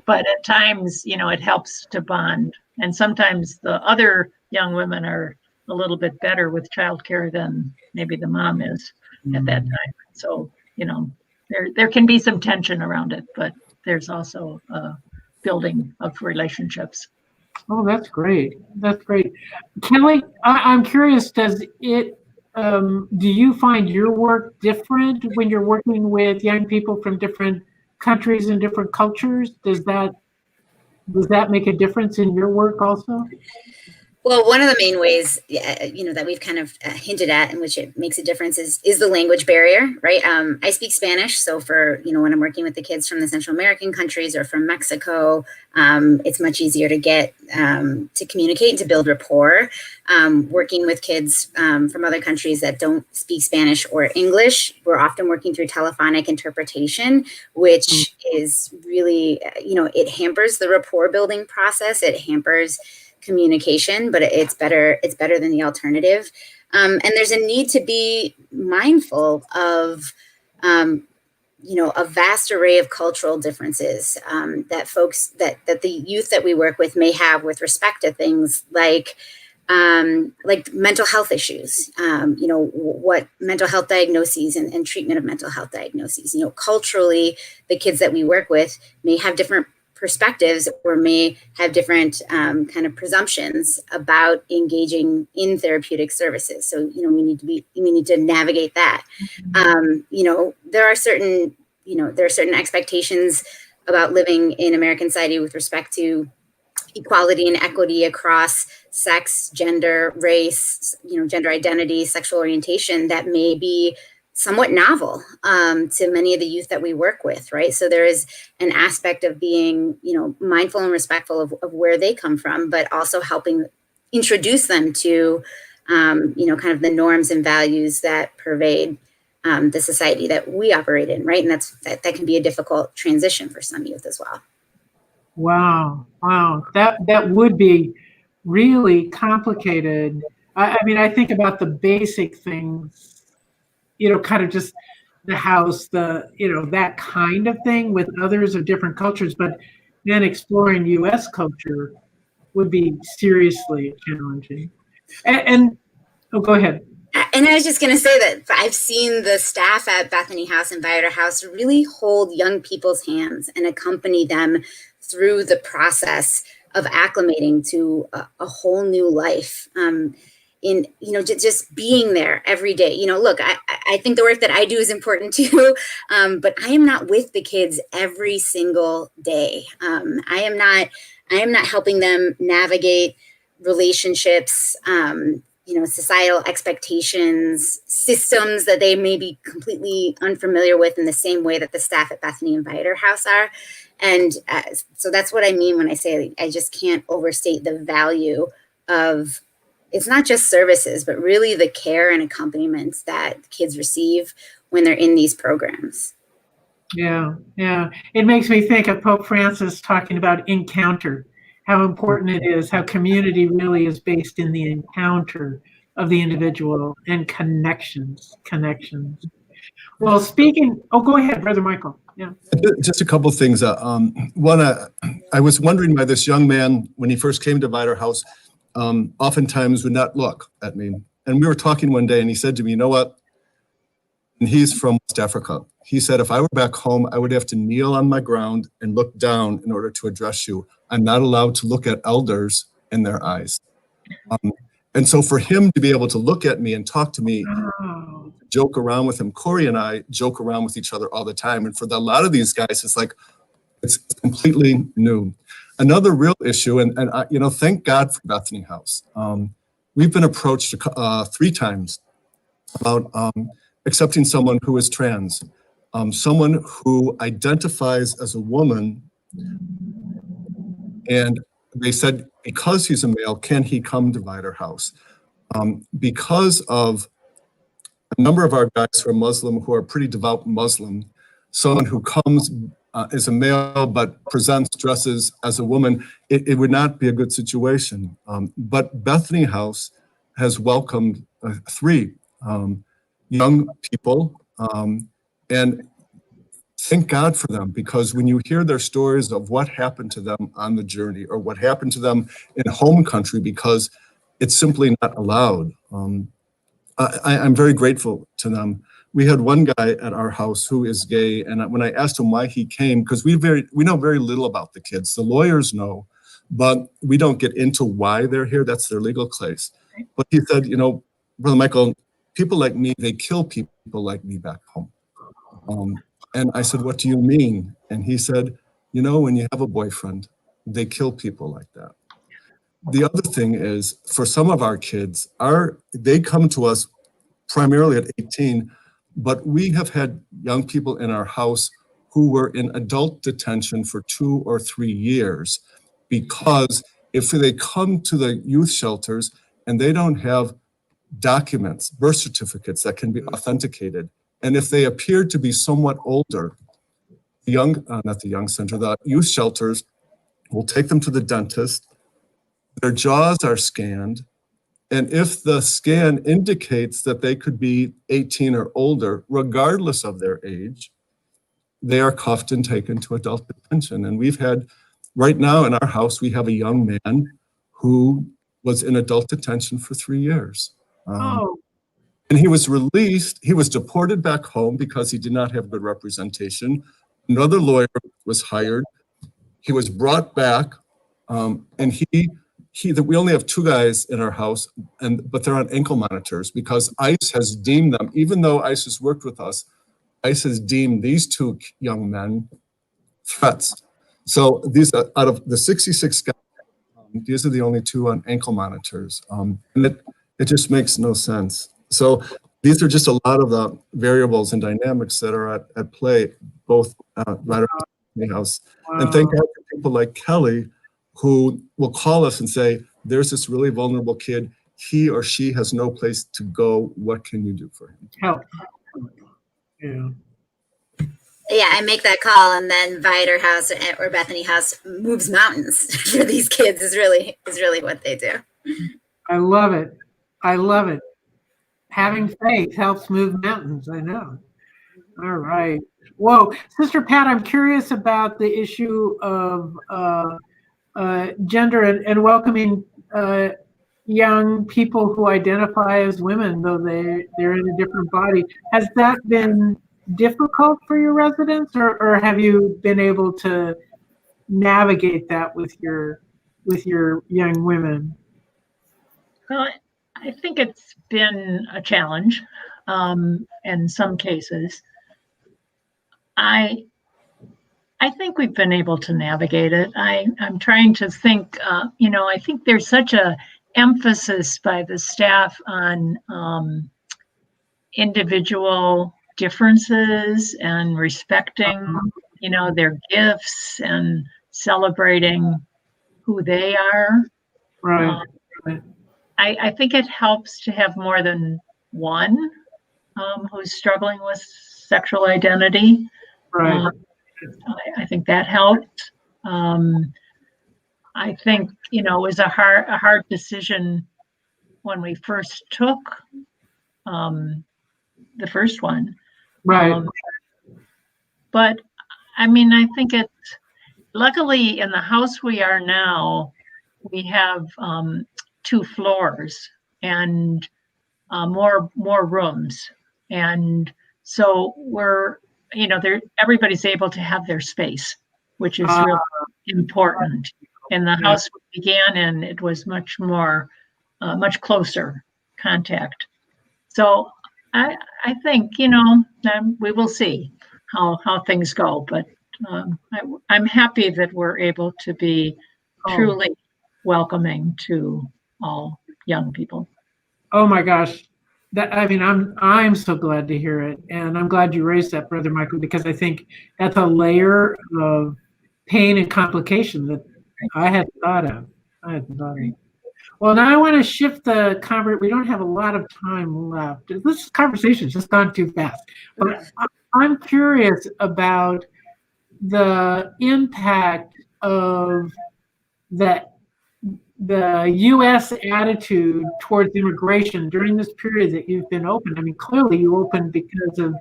[SPEAKER 4] but at times, it helps to bond. And sometimes the other young women are a little bit better with childcare than maybe the mom is at that time. So, there can be some tension around it, but there's also a building of relationships.
[SPEAKER 1] Oh, that's great. That's great. Kelly, I'm curious, does it, do you find your work different when you're working with young people from different countries and different cultures? Does that make a difference in your work also?
[SPEAKER 5] Well, one of the main ways, that we've kind of hinted at in which it makes a difference is the language barrier, right? I speak Spanish. So for, when I'm working with the kids from the Central American countries or from Mexico, it's much easier to get to communicate and to build rapport. Working with kids from other countries that don't speak Spanish or English, we're often working through telephonic interpretation, which is really, it hampers the rapport building process. It hampers communication, but it's better than the alternative. And there's a need to be mindful of, a vast array of cultural differences that folks, that the youth that we work with may have with respect to things like mental health issues, what mental health diagnoses and treatment of mental health diagnoses. Culturally, the kids that we work with may have different perspectives or may have different kind of presumptions about engaging in therapeutic services. So, we need to navigate that. There are certain expectations about living in American society with respect to equality and equity across sex, gender, race, gender identity, sexual orientation that may be somewhat novel to many of the youth that we work with, right? So there is an aspect of being, mindful and respectful of where they come from, but also helping introduce them to, kind of the norms and values that pervade the society that we operate in, right? And that can be a difficult transition for some youth as well.
[SPEAKER 1] Wow. That would be really complicated. I think about the basic things, kind of just the house, that kind of thing with others of different cultures, but then exploring U.S. culture would be seriously challenging. And go ahead.
[SPEAKER 5] And I was just going to say that I've seen the staff at Bethany House and Viator House really hold young people's hands and accompany them through the process of acclimating to a whole new life. in, just being there every day. Look, I think the work that I do is important too, but I am not with the kids every single day. I am not helping them navigate relationships, societal expectations, systems that they may be completely unfamiliar with in the same way that the staff at Bethany and Viator House are. And so that's what I mean when I say I just can't overstate the value of, it's not just services, but really the care and accompaniments that kids receive when they're in these programs.
[SPEAKER 1] Yeah. It makes me think of Pope Francis talking about encounter, how important it is, how community really is based in the encounter of the individual and connections. Well, go ahead, Brother Michael. Yeah.
[SPEAKER 2] Just a couple of things. One, I was wondering why this young man, when he first came to Viator House, oftentimes would not look at me. And we were talking one day and he said to me, you know what? And he's from West Africa. He said, if I were back home, I would have to kneel on my ground and look down in order to address you. I'm not allowed to look at elders in their eyes. And so for him to be able to look at me and talk to me, joke around with him, Corey and I joke around with each other all the time. And for a lot of these guys, it's completely new. Another real issue, and thank God for Bethany House. We've been approached 3 times about accepting someone who is trans, someone who identifies as a woman, and they said, because he's a male, can he come to Viator House? Because of a number of our guys who are Muslim, who are pretty devout Muslim, someone who comes as a male but dresses as a woman, it would not be a good situation. But Bethany House has welcomed 3 young people, and thank God for them, because when you hear their stories of what happened to them on the journey or what happened to them in home country because it's simply not allowed, I'm very grateful to them. We had one guy at our house who is gay, and when I asked him why he came, because we know very little about the kids. The lawyers know, but we don't get into why they're here. That's their legal case. But he said, Brother Michael, people like me, they kill people like me back home. And I said, what do you mean? And he said, when you have a boyfriend, they kill people like that. The other thing is, for some of our kids, they come to us primarily at 18, but we have had young people in our house who were in adult detention for 2 or 3 years, because if they come to the youth shelters and they don't have documents, birth certificates that can be authenticated, and if they appear to be somewhat older, the youth shelters will take them to the dentist. Their jaws are scanned. And if the scan indicates that they could be 18 or older, regardless of their age, they are cuffed and taken to adult detention. And right now in our house, we have a young man who was in adult detention for 3 years. And he was released. He was deported back home because he did not have good representation. Another lawyer was hired. He was brought back, and we only have 2 guys in our house, but they're on ankle monitors because ICE has deemed them, even though ICE has worked with us, ICE has deemed these 2 young men threats. So these are, out of the 66 guys, these are the only 2 on ankle monitors. And it just makes no sense. So these are just a lot of the variables and dynamics that are at play, both right around the house. Wow. And thank God for people like Kelly, who will call us and say, there's this really vulnerable kid. He or she has no place to go. What can you do for him?
[SPEAKER 1] Help. Yeah.
[SPEAKER 5] Yeah, I make that call, and then Viator House or Bethany House moves mountains for these kids is really what they do.
[SPEAKER 1] I love it. Having faith helps move mountains. I know. All right. Whoa, Sister Pat, I'm curious about the issue of gender and welcoming young people who identify as women, though they're in a different body. Has that been difficult for your residents, or have you been able to navigate that with your young women?
[SPEAKER 4] Well, I think it's been a challenge in some cases. I think we've been able to navigate it. I'm trying to think, I think there's such a emphasis by the staff on individual differences and respecting, their gifts and celebrating who they are.
[SPEAKER 1] Right.
[SPEAKER 4] I think it helps to have more than one who's struggling with sexual identity.
[SPEAKER 1] Right.
[SPEAKER 4] I think that helped. I think, it was a hard decision when we first took the first one.
[SPEAKER 1] Right.
[SPEAKER 4] But I think it's luckily in the house we are now, we have 2 floors and more rooms. And so we're, everybody's able to have their space, which is really important. In the house we began in, it was much more, much closer contact. So I think, we will see how things go, but I'm happy that we're able to be truly welcoming to all young people.
[SPEAKER 1] Oh my gosh. I'm so glad to hear it. And I'm glad you raised that, Brother Michael, because I think that's a layer of pain and complication that I hadn't thought of. Well, now I want to shift the conversation. We don't have a lot of time left. This conversation's just gone too fast. But I'm curious about the impact of the U.S. attitude towards immigration during this period that you've been open. Clearly you opened because of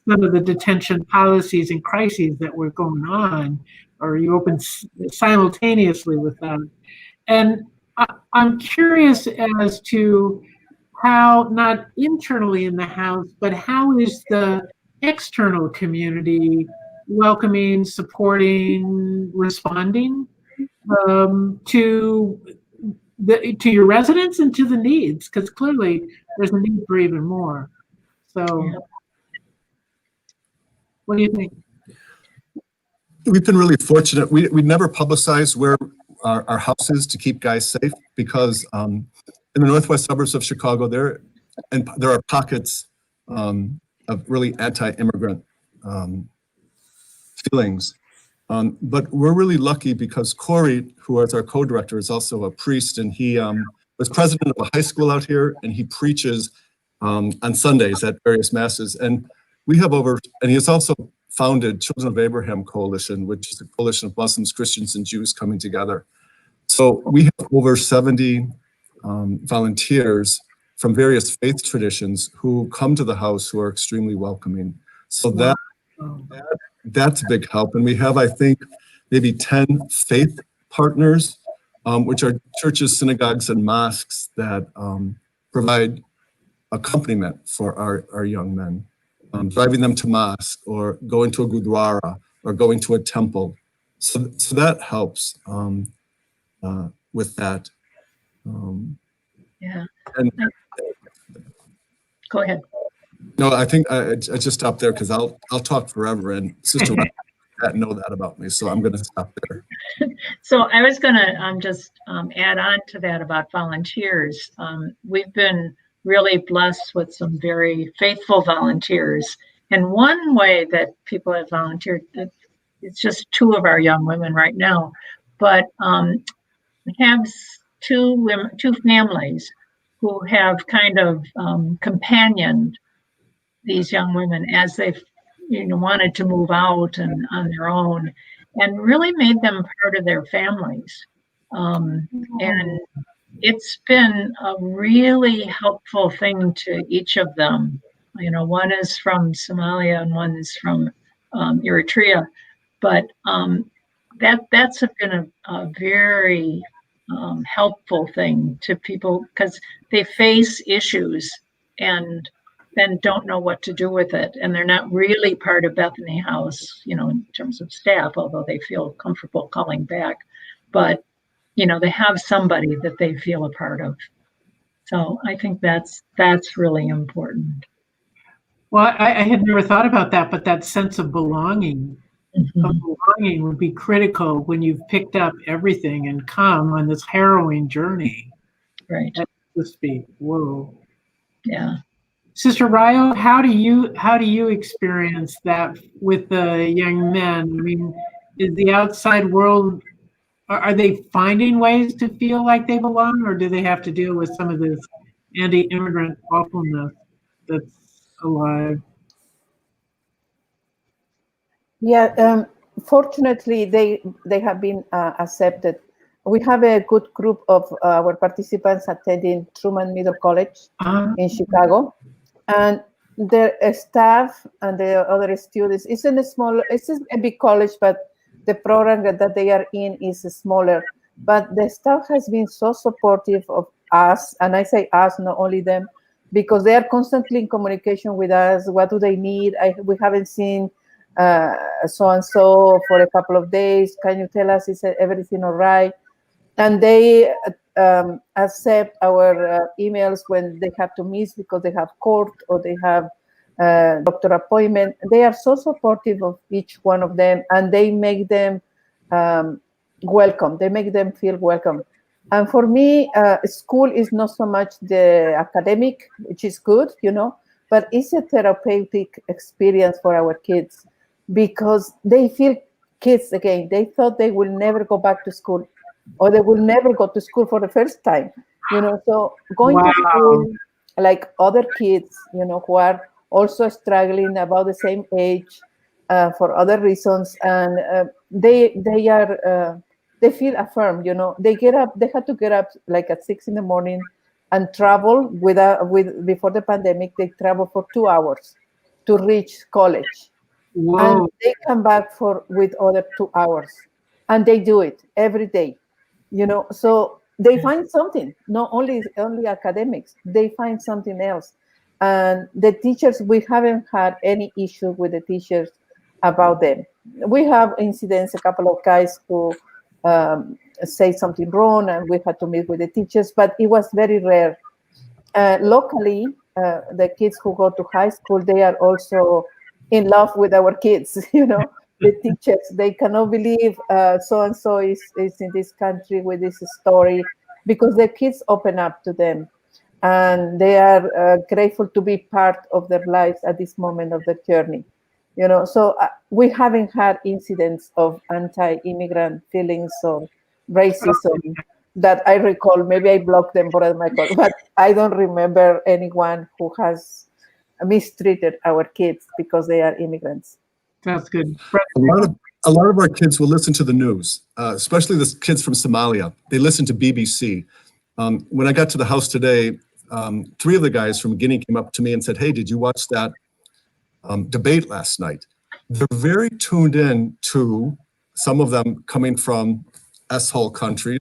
[SPEAKER 1] some of the detention policies and crises that were going on, or you opened simultaneously with them. And I'm curious as to how, not internally in the house, but how is the external community welcoming, supporting, responding to your residents and to the needs, because clearly there's a need for even more. So what do you think?
[SPEAKER 2] We've been really fortunate. We never publicized where our house is to keep guys safe, because in the northwest suburbs of Chicago, there are pockets of really anti-immigrant feelings. But we're really lucky because Corey, who is our co-director, is also a priest, and he was president of a high school out here, and he preaches on Sundays at various masses. And we have and he has also founded Children of Abraham Coalition, which is a coalition of Muslims, Christians, and Jews coming together. So we have over 70 volunteers from various faith traditions who come to the house who are extremely welcoming. So that's a big help. And we have, I think, maybe 10 faith partners, which are churches, synagogues, and mosques that provide accompaniment for our young men, driving them to mosque or going to a gurdwara or going to a temple. So that helps with that.
[SPEAKER 4] Yeah.
[SPEAKER 2] And
[SPEAKER 4] go ahead.
[SPEAKER 2] No, I think I just stop there because I'll talk forever, and Sister know that about me, so I'm going to stop there.
[SPEAKER 4] So I was going to just add on to that about volunteers. We've been really blessed with some very faithful volunteers. And one way that people have volunteered, it's just 2 of our young women right now, but we have two families who have kind of companioned these young women as they've wanted to move out and on their own, and really made them part of their families. And it's been a really helpful thing to each of them. One is from Somalia and one is from Eritrea, but that's been a very helpful thing to people, because they face issues and then don't know what to do with it, and they're not really part of Bethany House, in terms of staff, although they feel comfortable calling back. But they have somebody that they feel a part of. So I think that's really important.
[SPEAKER 1] Well, I had never thought about that, but that sense of belonging would be critical when you've picked up everything and come on this harrowing journey.
[SPEAKER 4] Right.
[SPEAKER 1] That must be, whoa.
[SPEAKER 4] Yeah.
[SPEAKER 1] Sister Ryo, how do you experience that with the young men? I mean, is the outside world, are they finding ways to feel like they belong, or do they have to deal with some of this anti-immigrant awfulness that's alive?
[SPEAKER 3] Yeah, fortunately, they have been accepted. We have a good group of our participants attending Truman Middle College in Chicago, and their staff and the other students. It's a big college, but the program that they are in is smaller. But the staff has been so supportive of us, and I say us, not only them, because they are constantly in communication with us. What do they need? We haven't seen so and so for a couple of days. Can you tell us, is everything all right? And they accept our emails when they have to miss because they have court or they have doctor appointment. They are so supportive of each one of them, and they make them welcome. They make them feel welcome. And for me, school is not so much the academic, which is good, but it's a therapeutic experience for our kids because they feel kids again. They thought they will never go back to school, or they will never go to school for the first time, so going to school like other kids, who are also struggling about the same age for other reasons, and they feel affirmed, they had to get up like at 6 a.m. and travel before the pandemic, they travel for 2 hours to reach college.
[SPEAKER 1] Whoa.
[SPEAKER 3] And they come back with other 2 hours, and they do it every day, so they find something, not only academics, they find something else. And the teachers, we haven't had any issue with the teachers about them. We have incidents, a couple of guys who say something wrong and we had to meet with the teachers, but it was very rare. Locally, the kids who go to high school, they are also in love with our kids, the teachers, they cannot believe so-and-so is in this country with this story, because the kids open up to them and they are grateful to be part of their lives at this moment of their journey. So we haven't had incidents of anti-immigrant feelings or racism that I recall. Maybe I blocked them, Brother Michael, but I don't remember anyone who has mistreated our kids because they are immigrants.
[SPEAKER 1] That's good.
[SPEAKER 2] A lot of our kids will listen to the news, especially the kids from Somalia. They listen to BBC. When I got to the house today, 3 of the guys from Guinea came up to me and said, "Hey, did you watch that debate last night?" They're very tuned in to, some of them coming from S-hole countries.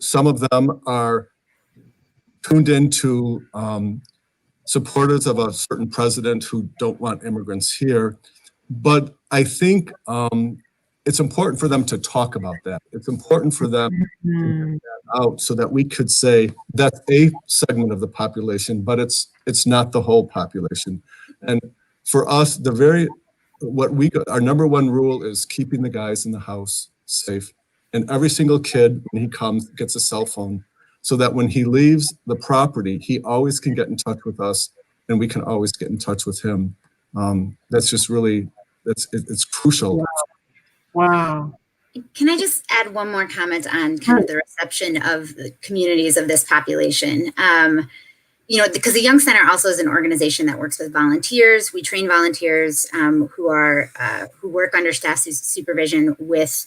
[SPEAKER 2] Some of them are tuned into supporters of a certain president who don't want immigrants here. But I think it's important for them to talk about that. It's important for them to get that out so that we could say that's a segment of the population, but it's not the whole population. And for us, our number one rule is keeping the guys in the house safe. And every single kid, when he comes, gets a cell phone so that when he leaves the property, he always can get in touch with us and we can always get in touch with him. That's just really, it's crucial.
[SPEAKER 1] Wow.
[SPEAKER 5] Can I just add one more comment on kind of the reception of the communities of this population? Because the Young Center also is an organization that works with volunteers. We train volunteers who work under staff supervision with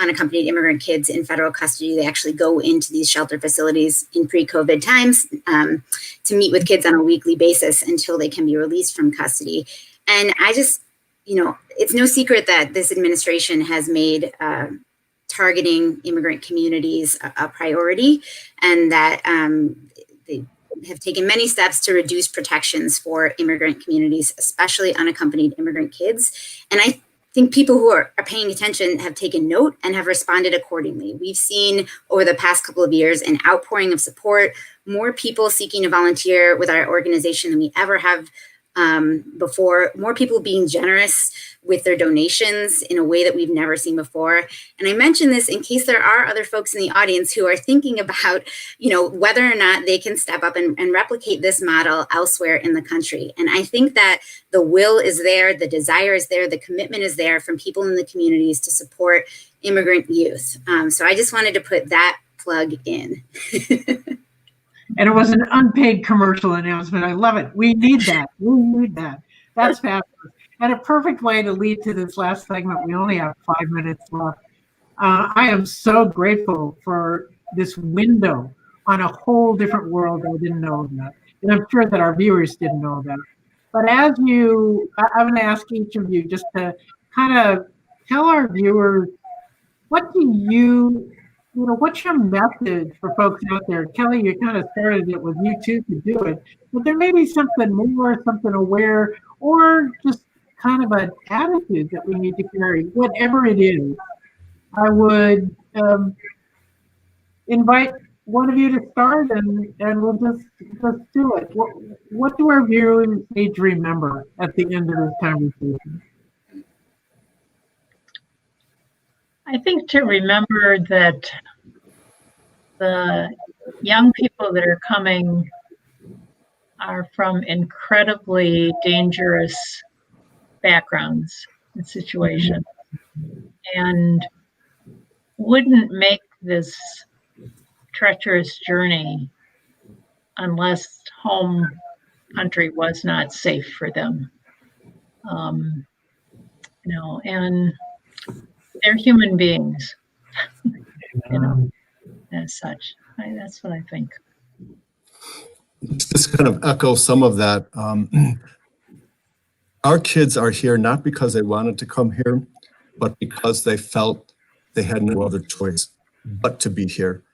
[SPEAKER 5] unaccompanied immigrant kids in federal custody. They actually go into these shelter facilities in pre-COVID times to meet with kids on a weekly basis until they can be released from custody. And I just, it's no secret that this administration has made targeting immigrant communities a priority, and that they have taken many steps to reduce protections for immigrant communities, especially unaccompanied immigrant kids. And I think people who are paying attention have taken note and have responded accordingly. We've seen over the past couple of years an outpouring of support, more people seeking to volunteer with our organization than we ever have before, more people being generous with their donations in a way that we've never seen before. And I mention this in case there are other folks in the audience who are thinking about, whether or not they can step up and replicate this model elsewhere in the country. And I think that the will is there, the desire is there, the commitment is there from people in the communities to support immigrant youth. So I just wanted to put that plug in.
[SPEAKER 1] And it was an unpaid commercial announcement. I love it. We need that. We need that. That's fabulous. And a perfect way to lead to this last segment. We only have 5 minutes left. I am so grateful for this window on a whole different world that I didn't know about. And I'm sure that our viewers didn't know about. But I'm going to ask each of you just to kind of tell our viewers, what's your message for folks out there? Kelly, you kind of started it with you too to do it, but there may be something more, something aware, or just kind of an attitude that we need to carry, whatever it is. I would invite one of you to start and we'll just do it. What do our viewers need to remember at the end of this conversation?
[SPEAKER 4] I think to remember that the young people that are coming are from incredibly dangerous backgrounds and situations and wouldn't make this treacherous journey unless home country was not safe for them. And they're human beings, as such. That's what I think.
[SPEAKER 2] Just kind of echo some of that. Our kids are here not because they wanted to come here, but because they felt they had no other choice but to be here.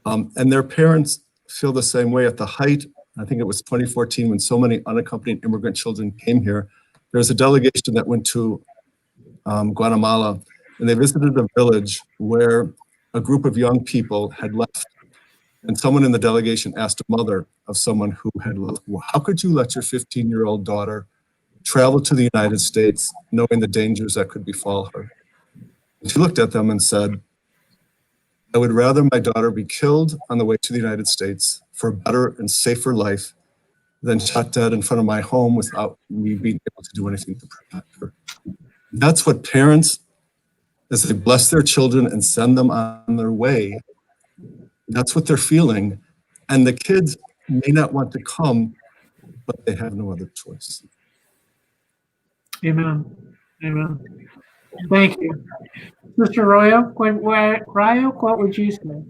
[SPEAKER 2] And their parents feel the same way. At the height, I think it was 2014, when so many unaccompanied immigrant children came here, there was a delegation that went to Guatemala, and they visited a village where a group of young people had left. And someone in the delegation asked a mother of someone who had left, well, how could you let your 15-year-old daughter travel to the United States knowing the dangers that could befall her? And she looked at them and said, I would rather my daughter be killed on the way to the United States for a better and safer life than shot dead in front of my home without me being able to do anything to protect her. That's what parents, as they bless their children and send them on their way, that's what they're feeling. And the kids may not want to come, but they have no other choice.
[SPEAKER 1] Amen. Amen. Thank you. Mr. Royo, what would you say?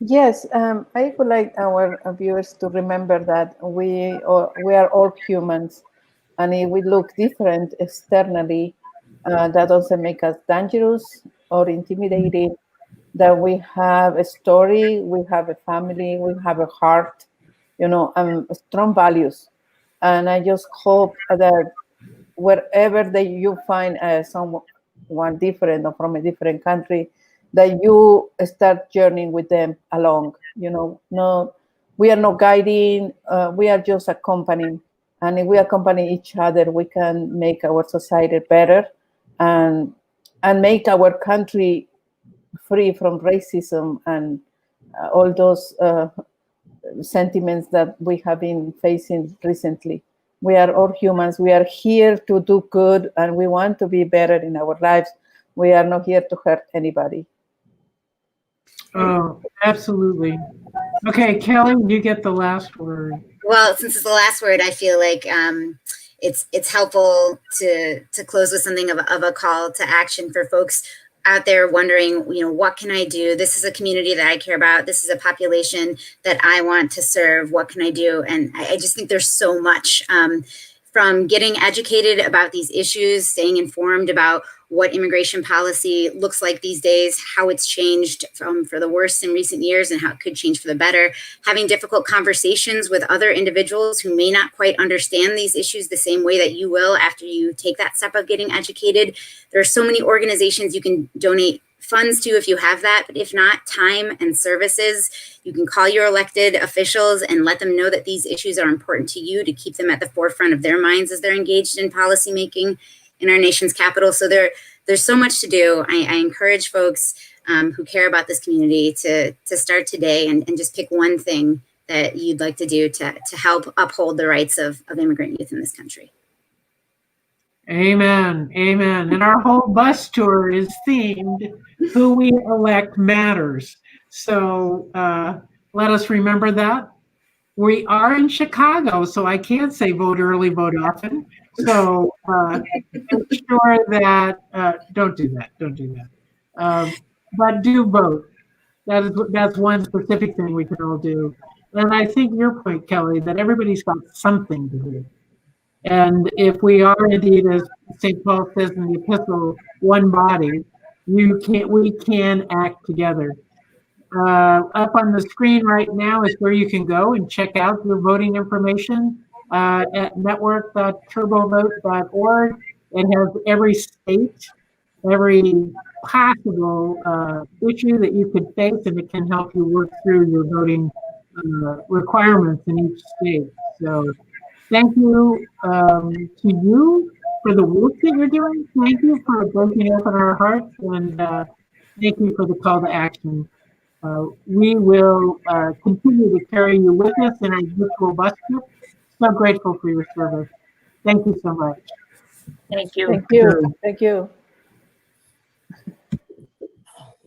[SPEAKER 3] Yes, I would like our viewers to remember that we are all humans, and if we look different externally, that doesn't make us dangerous or intimidating. That we have a story, we have a family, we have a heart, strong values. And I just hope that wherever that you find someone different or from a different country, that you start journeying with them along. No, we are not guiding, we are just accompanying. And if we accompany each other, we can make our society better and make our country free from racism and all those sentiments that we have been facing recently. We are all humans. We are here to do good, and we want to be better in our lives. We are not here to hurt anybody.
[SPEAKER 1] Oh, absolutely. Okay, Kelly, you get the last word.
[SPEAKER 5] Well, since it's the last word, I feel like it's helpful to close with something of a call to action for folks out there wondering, what can I do? This is a community that I care about. This is a population that I want to serve. What can I do? And I just think there's so much from getting educated about these issues, staying informed about what immigration policy looks like these days, how it's changed for the worse in recent years and how it could change for the better, having difficult conversations with other individuals who may not quite understand these issues the same way that you will after you take that step of getting educated. There are so many organizations you can donate funds to if you have that, but if not, time and services. You can call your elected officials and let them know that these issues are important to you, to keep them at the forefront of their minds as they're engaged in policymaking in our nation's capital. So there's so much to do. I encourage folks who care about this community to start today and just pick one thing that you'd like to do to help uphold the rights of immigrant youth in this country.
[SPEAKER 1] Amen. Amen. And our whole bus tour is themed, Who We Elect Matters. So let us remember that. We are in Chicago, so I can't say vote early, vote often. So make sure that, don't do that. Don't do that. But do vote. That's one specific thing we can all do. And I think your point, Kelly, that everybody's got something to do. And if we are indeed, as St. Paul says in the epistle, one body, we can act together. Up on the screen right now is where you can go and check out your voting information at network.turbovote.org. It has every state, every possible issue that you could face, and it can help you work through your voting requirements in each state. So thank you to you for the work that you're doing. Thank you for breaking open our hearts, and thank you for the call to action. We will continue to carry you with us in our virtual bus trip. So grateful for your service. Thank you so much.
[SPEAKER 4] Thank you.
[SPEAKER 3] Thank you. Thank you.